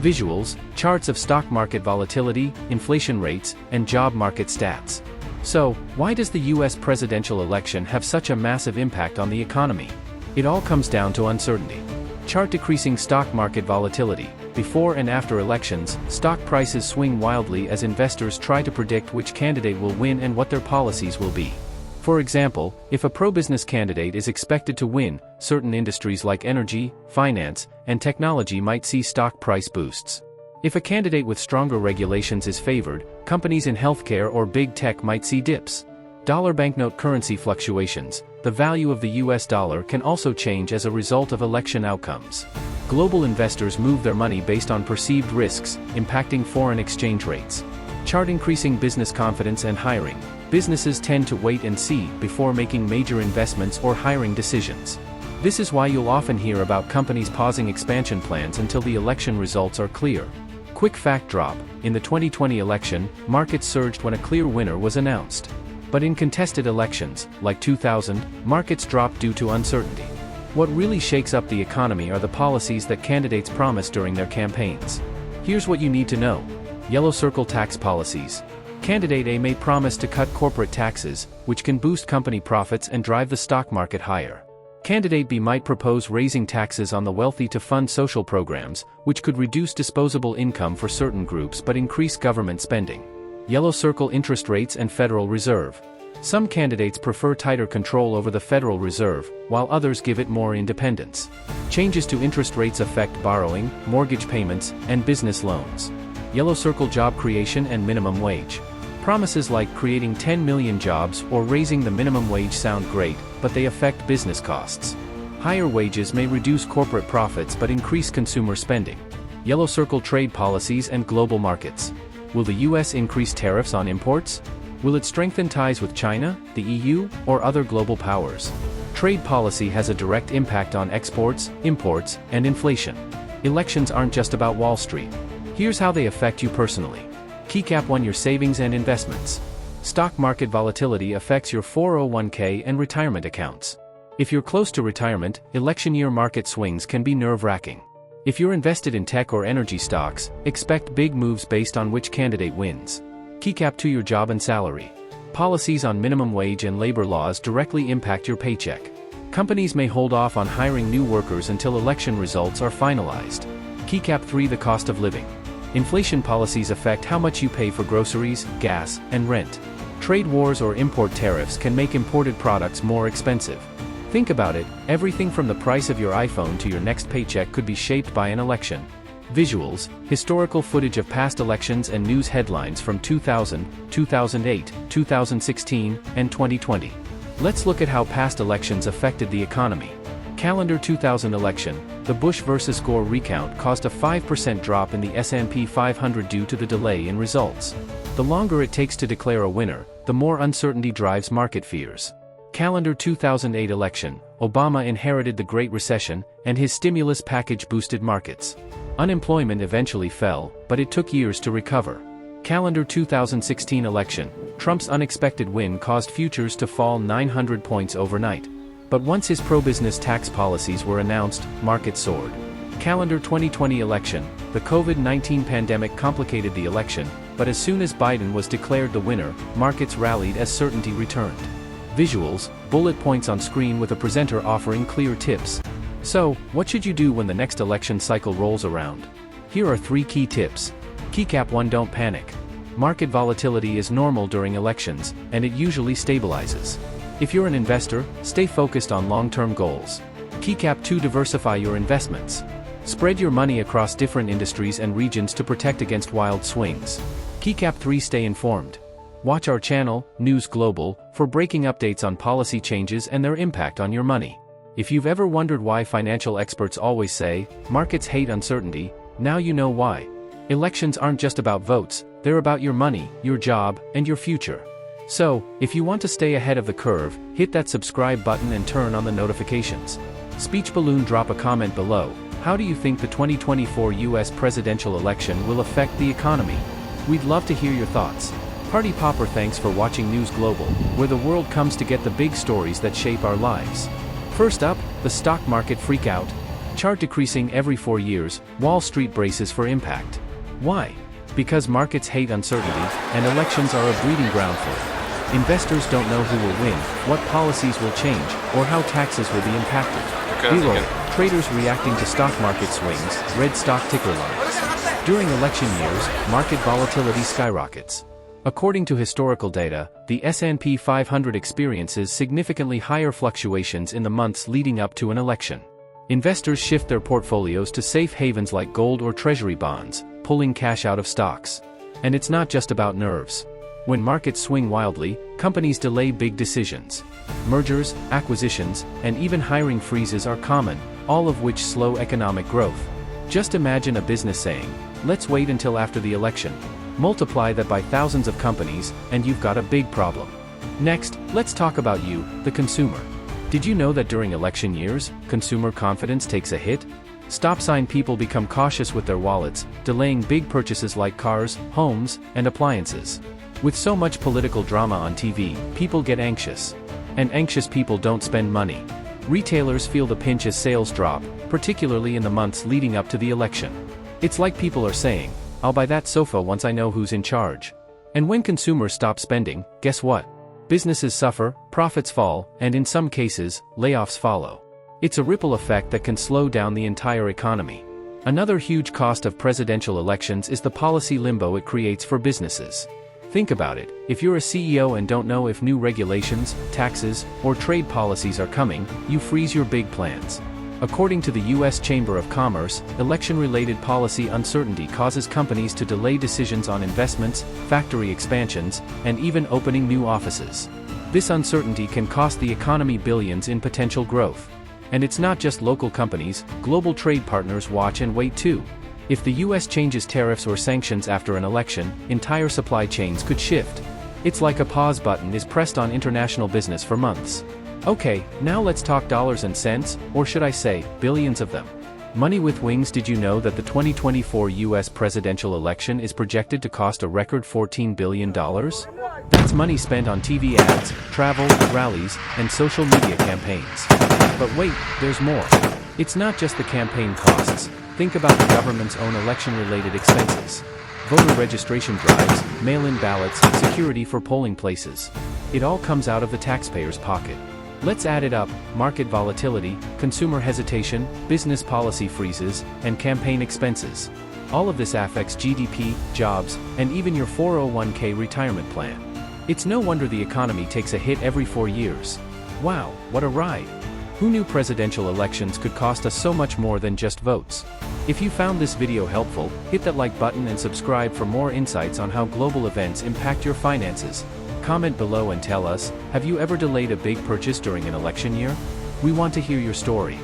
Visuals, charts of stock market volatility, inflation rates, and job market stats. So, why does the US presidential election have such a massive impact on the economy? It all comes down to uncertainty. Chart decreasing stock market volatility. Before and after elections, stock prices swing wildly as investors try to predict which candidate will win and what their policies will be. For example, if a pro-business candidate is expected to win, certain industries like energy, finance, and technology might see stock price boosts. If a candidate with stronger regulations is favored, companies in healthcare or big tech might see dips. Dollar banknote currency fluctuations. The value of the US dollar can also change as a result of election outcomes. Global investors move their money based on perceived risks, impacting foreign exchange rates. Chart increasing business confidence and hiring. Businesses tend to wait and see before making major investments or hiring decisions. This is why you'll often hear about companies pausing expansion plans until the election results are clear. Quick fact drop: in the 2020 election, markets surged when a clear winner was announced. But in contested elections, like 2000, markets dropped due to uncertainty. What really shakes up the economy are the policies that candidates promise during their campaigns. Here's what you need to know. Yellow circle tax policies. Candidate A may promise to cut corporate taxes, which can boost company profits and drive the stock market higher. Candidate B might propose raising taxes on the wealthy to fund social programs, which could reduce disposable income for certain groups but increase government spending. Yellow circle interest rates and Federal Reserve. Some candidates prefer tighter control over the Federal Reserve, while others give it more independence. Changes to interest rates affect borrowing, mortgage payments, and business loans. Yellow circle job creation and minimum wage. Promises like creating 10 million jobs or raising the minimum wage sound great, but they affect business costs. Higher wages may reduce corporate profits but increase consumer spending. Yellow circle trade policies and global markets. Will the US increase tariffs on imports? Will it strengthen ties with China, the EU, or other global powers? Trade policy has a direct impact on exports, imports, and inflation. Elections aren't just about Wall Street. Here's how they affect you personally. Keycap 1: Your savings and investments. Stock market volatility affects your 401k and retirement accounts. If you're close to retirement, election year market swings can be nerve-wracking. If you're invested in tech or energy stocks, expect big moves based on which candidate wins. Keycap 2: Your job and salary. Policies on minimum wage and labor laws directly impact your paycheck. Companies may hold off on hiring new workers until election results are finalized. Keycap 3: The cost of living. Inflation policies affect how much you pay for groceries, gas, and rent. Trade wars or import tariffs can make imported products more expensive. Think about it, everything from the price of your iPhone to your next paycheck could be shaped by an election. Visuals, historical footage of past elections and news headlines from 2000, 2008, 2016, and 2020. Let's look at how past elections affected the economy. Calendar 2000 election. The Bush versus Gore recount caused a 5% drop in the S&P 500 due to the delay in results. The longer it takes to declare a winner, the more uncertainty drives market fears. Calendar 2008 election. Obama inherited the Great Recession, and his stimulus package boosted markets. Unemployment eventually fell, but it took years to recover. Calendar 2016 election. Trump's unexpected win caused futures to fall 900 points overnight. But once his pro-business tax policies were announced, markets soared. Calendar 2020 election. The COVID-19 pandemic complicated the election, but as soon as Biden was declared the winner, markets rallied as certainty returned. Visuals, bullet points on screen with a presenter offering clear tips. So, what should you do when the next election cycle rolls around? Here are 3 key tips. Keycap 1: Don't panic. Market volatility is normal during elections, and it usually stabilizes. If you're an investor, stay focused on long-term goals. Keycap 2: Diversify your investments. Spread your money across different industries and regions to protect against wild swings. Keycap 3: Stay informed. Watch our channel, News Global, for breaking updates on policy changes and their impact on your money. If you've ever wondered why financial experts always say, markets hate uncertainty, now you know why. Elections aren't just about votes, they're about your money, your job, and your future. So, if you want to stay ahead of the curve, hit that subscribe button and turn on the notifications. Speech Balloon, drop a comment below. How do you think the 2024 US presidential election will affect the economy? We'd love to hear your thoughts. Party Popper, thanks for watching News Global, where the world comes to get the big stories that shape our lives. First up, the stock market freakout. Chart decreasing every 4 years, Wall Street braces for impact. Why? Because markets hate uncertainty, and elections are a breeding ground for it. Investors don't know who will win, what policies will change, or how taxes will be impacted. B-roll, traders reacting to stock market swings, red stock ticker lines. During election years, market volatility skyrockets. According to historical data, the S&P 500 experiences significantly higher fluctuations in the months leading up to an election. Investors shift their portfolios to safe havens like gold or treasury bonds, pulling cash out of stocks. And it's not just about nerves. When markets swing wildly, companies delay big decisions. Mergers, acquisitions, and even hiring freezes are common, all of which slow economic growth. Just imagine a business saying, "Let's wait until after the election." Multiply that by thousands of companies, and you've got a big problem. Next, let's talk about you, the consumer. Did you know that during election years, consumer confidence takes a hit? Stop sign people become cautious with their wallets, delaying big purchases like cars, homes, and appliances. With so much political drama on TV, people get anxious. And anxious people don't spend money. Retailers feel the pinch as sales drop, particularly in the months leading up to the election. It's like people are saying, "I'll buy that sofa once I know who's in charge." And when consumers stop spending, guess what? Businesses suffer, profits fall, and in some cases, layoffs follow. It's a ripple effect that can slow down the entire economy. Another huge cost of presidential elections is the policy limbo it creates for businesses. Think about it, if you're a CEO and don't know if new regulations, taxes, or trade policies are coming, you freeze your big plans. According to the U.S. Chamber of Commerce, election-related policy uncertainty causes companies to delay decisions on investments, factory expansions, and even opening new offices. This uncertainty can cost the economy billions in potential growth. And it's not just local companies, global trade partners watch and wait too. If the U.S. changes tariffs or sanctions after an election, entire supply chains could shift. It's like a pause button is pressed on international business for months. Okay, now let's talk dollars and cents, or should I say, billions of them. Money with wings. Did you know that the 2024 U.S. presidential election is projected to cost a record $14 billion? That's money spent on TV ads, travel, rallies, and social media campaigns. But wait, there's more. It's not just the campaign costs. Think about the government's own election-related expenses. Voter registration drives, mail-in ballots, security for polling places. It all comes out of the taxpayer's pocket. Let's add it up: market volatility, consumer hesitation, business policy freezes, and campaign expenses. All of this affects GDP, jobs, and even your 401k retirement plan. It's no wonder the economy takes a hit every 4 years. Wow, what a ride! Who knew presidential elections could cost us so much more than just votes? If you found this video helpful, hit that like button and subscribe for more insights on how global events impact your finances. Comment below and tell us, have you ever delayed a big purchase during an election year? We want to hear your story.